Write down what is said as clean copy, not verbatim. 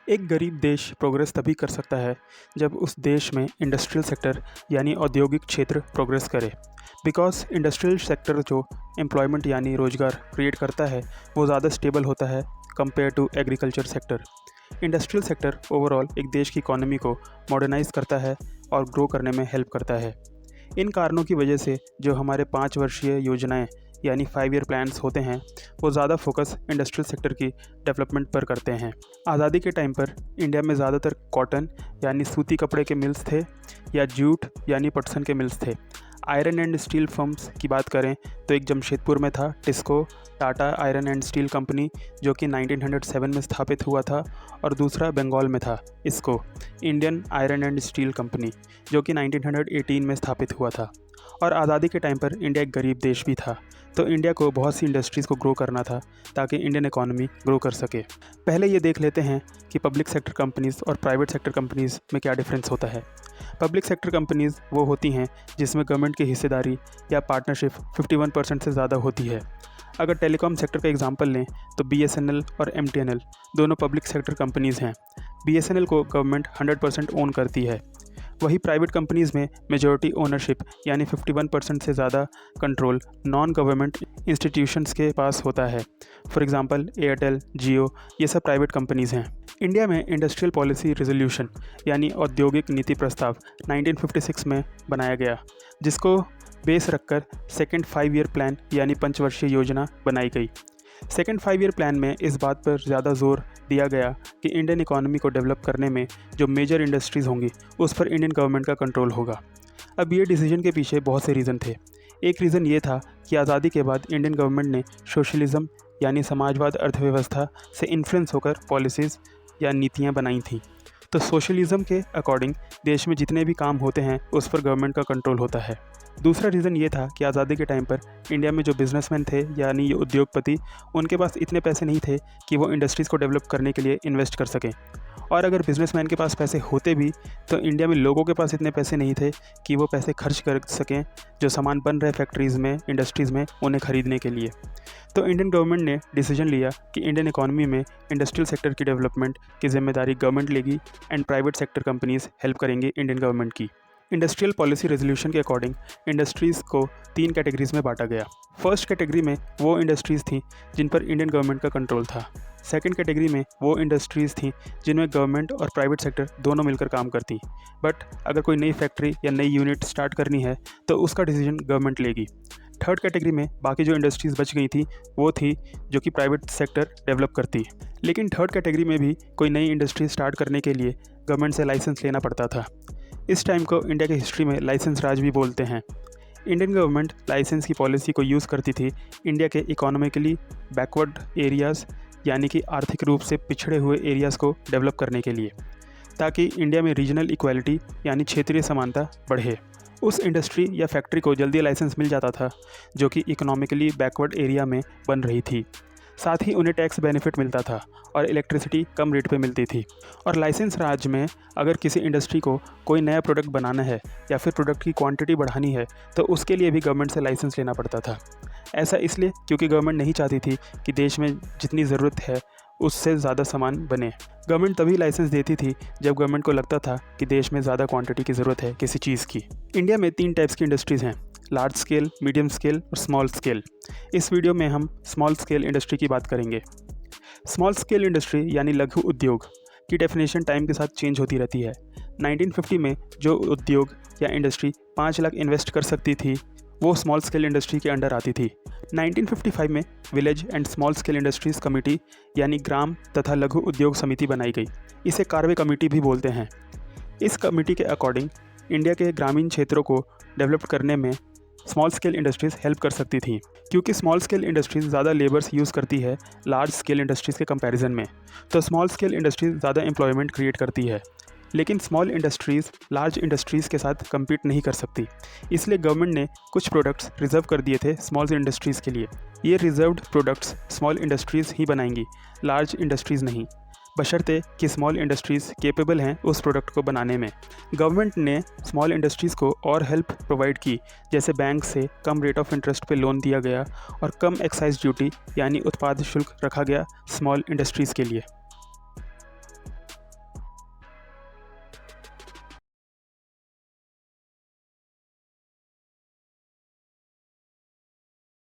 एक गरीब देश प्रोग्रेस तभी कर सकता है जब उस देश में इंडस्ट्रियल सेक्टर यानी औद्योगिक क्षेत्र प्रोग्रेस करे। बिकॉज इंडस्ट्रियल सेक्टर जो एम्प्लॉयमेंट यानी रोज़गार क्रिएट करता है वो ज़्यादा स्टेबल होता है compare to agriculture sector. Industrial sector overall एक देश की इकोनॉमी को मॉडर्नाइज करता है और ग्रो करने में हेल्प करता है। इन कारणों की वजह से जो हमारे 5 वर्षीय योजनाएं यानी 5 ईयर प्लान्स होते हैं वो ज़्यादा फोकस इंडस्ट्रियल सेक्टर की डेवलपमेंट पर करते हैं। आज़ादी के टाइम पर इंडिया में ज़्यादातर कॉटन यानी सूती कपड़े के मिल्स थे या जूट यानी पटसन के मिल्स थे। आयरन एंड स्टील फर्म्स की बात करें तो एक जमशेदपुर में था TISCO Tata iron and steel company जो कि 1907 में स्थापित हुआ था, और दूसरा बंगाल में था इसको Indian iron and steel company जो कि 1918 में स्थापित हुआ था। और आज़ादी के टाइम पर इंडिया एक गरीब देश भी था, तो इंडिया को बहुत सी इंडस्ट्रीज़ को ग्रो करना था ताकि इंडियन इकोनॉमी ग्रो कर सके। पहले ये देख लेते हैं कि पब्लिक सेक्टर कंपनीज़ और प्राइवेट सेक्टर कंपनीज़ में क्या डिफरेंस होता है। पब्लिक सेक्टर कंपनीज़ वो होती हैं जिसमें गवर्नमेंट की हिस्सेदारी या पार्टनरशिप 51% से ज़्यादा होती है। अगर टेलीकॉम सेक्टर का एग्जांपल लें तो BSNL और MTNL दोनों पब्लिक सेक्टर कंपनीज़ हैं। BSNL को गवर्नमेंट 100% ओन करती है। वही प्राइवेट कंपनीज़ में मेजॉरिटी ओनरशिप यानी 51% से ज़्यादा कंट्रोल नॉन गवर्नमेंट इंस्टीट्यूशंस के पास होता है। फॉर एग्जांपल एयरटेल, जियो, ये सब प्राइवेट कंपनीज़ हैं। इंडिया में इंडस्ट्रियल पॉलिसी रेजोल्यूशन यानी औद्योगिक नीति प्रस्ताव 1956 में बनाया गया, जिसको बेस रखकर सेकेंड 5 ईयर प्लान यानी पंचवर्षीय योजना बनाई गई। सेकेंड 5 ईयर प्लान में इस बात पर ज़्यादा जोर दिया गया कि इंडियन इकोनॉमी को डेवलप करने में जो मेजर इंडस्ट्रीज़ होंगी उस पर इंडियन गवर्नमेंट का कंट्रोल होगा। अब ये डिसीजन के पीछे बहुत से रीज़न थे। एक रीज़न ये था कि आज़ादी के बाद इंडियन गवर्नमेंट ने सोशलिज्म यानी समाजवाद अर्थव्यवस्था से इन्फ्लुएंस होकर पॉलिसीज़ या नीतियाँ बनाई थीं। तो सोशलिज्म के अकॉर्डिंग देश में जितने भी काम होते हैं उस पर गवर्नमेंट का कंट्रोल होता है। दूसरा रीज़न ये था कि आज़ादी के टाइम पर इंडिया में जो बिजनेसमैन थे यानी ये उद्योगपति, उनके पास इतने पैसे नहीं थे कि वो इंडस्ट्रीज़ को डेवलप करने के लिए इन्वेस्ट कर सकें। और अगर बिजनेसमैन के पास पैसे होते भी तो इंडिया में लोगों के पास इतने पैसे नहीं थे कि वो पैसे खर्च कर सकें जो सामान बन रहे फैक्ट्रीज़ में, इंडस्ट्रीज़ में, उन्हें ख़रीदने के लिए। तो इंडियन गवर्नमेंट ने डिसीजन लिया कि इंडियन इकोनॉमी में इंडस्ट्रियल सेक्टर की डेवलपमेंट की जिम्मेदारी गवर्नमेंट लेगी and private sector companies help करेंगे इंडियन गवर्नमेंट की। इंडस्ट्रियल पॉलिसी रेजोल्यूशन के अकॉर्डिंग इंडस्ट्रीज़ को 3 कैटेगरीज़ में बांटा गया। फर्स्ट कैटेगरी में वो इंडस्ट्रीज़ थीं जिन पर इंडियन गवर्नमेंट का कंट्रोल था। सेकंड कैटेगरी में वो इंडस्ट्रीज़ थीं जिनमें गवर्नमेंट और प्राइवेट सेक्टर दोनों मिलकर काम करती, बट अगर कोई नई फैक्ट्री या नई यूनिट स्टार्ट करनी है तो उसका डिसीजन गवर्नमेंट लेगी। थर्ड कैटेगरी में बाकी जो इंडस्ट्रीज़ बच गई थी वो थी जो कि प्राइवेट सेक्टर डेवलप करती। लेकिन थर्ड कैटेगरी में भी कोई नई इंडस्ट्री स्टार्ट करने के लिए गवर्नमेंट से लाइसेंस लेना पड़ता था। इस टाइम को इंडिया की हिस्ट्री में लाइसेंस राज भी बोलते हैं। इंडियन गवर्नमेंट लाइसेंस की पॉलिसी को यूज़ करती थी इंडिया के इकोनॉमिकली बैकवर्ड एरियाज़ यानी कि आर्थिक रूप से पिछड़े हुए एरियाज़ को डेवलप करने के लिए, ताकि इंडिया में रीजनल इक्वालिटी यानी क्षेत्रीय समानता बढ़े। उस इंडस्ट्री या फैक्ट्री को जल्दी लाइसेंस मिल जाता था जो कि इकोनॉमिकली बैकवर्ड एरिया में बन रही थी। साथ ही उन्हें टैक्स बेनिफिट मिलता था और इलेक्ट्रिसिटी कम रेट पे मिलती थी। और लाइसेंस राज में अगर किसी इंडस्ट्री को कोई नया प्रोडक्ट बनाना है या फिर प्रोडक्ट की क्वांटिटी बढ़ानी है तो उसके लिए भी गवर्नमेंट से लाइसेंस लेना पड़ता था। ऐसा इसलिए क्योंकि गवर्नमेंट नहीं चाहती थी कि देश में जितनी ज़रूरत है उससे ज़्यादा सामान बने। गवर्नमेंट तभी लाइसेंस देती थी जब गवर्नमेंट को लगता था कि देश में ज़्यादा क्वांटिटी की ज़रूरत है किसी चीज़ की। इंडिया में 3 टाइप्स की इंडस्ट्रीज़ हैं, लार्ज स्केल, मीडियम स्केल और स्मॉल स्केल। इस वीडियो में हम स्मॉल स्केल इंडस्ट्री की बात करेंगे। स्मॉल स्केल इंडस्ट्री यानी लघु उद्योग की डेफिनेशन टाइम के साथ चेंज होती रहती है। 1950 में जो उद्योग या इंडस्ट्री 5 लाख इन्वेस्ट कर सकती थी वो स्मॉल स्केल इंडस्ट्री के अंडर आती थी। 1955 में village and small scale industries committee यानी ग्राम तथा लघु उद्योग समिति बनाई गई। इसे कार्वे कमेटी भी बोलते हैं। इस कमेटी के अकॉर्डिंग इंडिया के ग्रामीण क्षेत्रों को डेवलप करने में स्मॉल स्केल इंडस्ट्रीज़ हेल्प कर सकती थी, क्योंकि स्मॉल स्केल इंडस्ट्रीज़ ज़्यादा लेबर्स यूज़ करती है लार्ज स्केल इंडस्ट्रीज़ के कंपैरिजन में। तो स्मॉल स्केल इंडस्ट्रीज़ ज़्यादा एम्प्लॉयमेंट क्रिएट करती है, लेकिन स्मॉल इंडस्ट्रीज़ लार्ज इंडस्ट्रीज़ के साथ कम्पीट नहीं कर सकती। इसलिए गवर्नमेंट ने कुछ प्रोडक्ट्स रिजर्व कर दिए थे स्मॉल इंडस्ट्रीज़ के लिए। ये रिजर्व्ड प्रोडक्ट्स स्मॉल इंडस्ट्रीज़ ही बनाएंगी, लार्ज इंडस्ट्रीज़ नहीं, बशर्ते कि स्मॉल इंडस्ट्रीज़ केपेबल हैं उस प्रोडक्ट को बनाने में। गवर्नमेंट ने स्मॉल इंडस्ट्रीज़ को और हेल्प प्रोवाइड की, जैसे बैंक से कम रेट ऑफ इंटरेस्ट पे लोन दिया गया और कम एक्साइज ड्यूटी यानी उत्पाद शुल्क रखा गया स्मॉल इंडस्ट्रीज़ के लिए।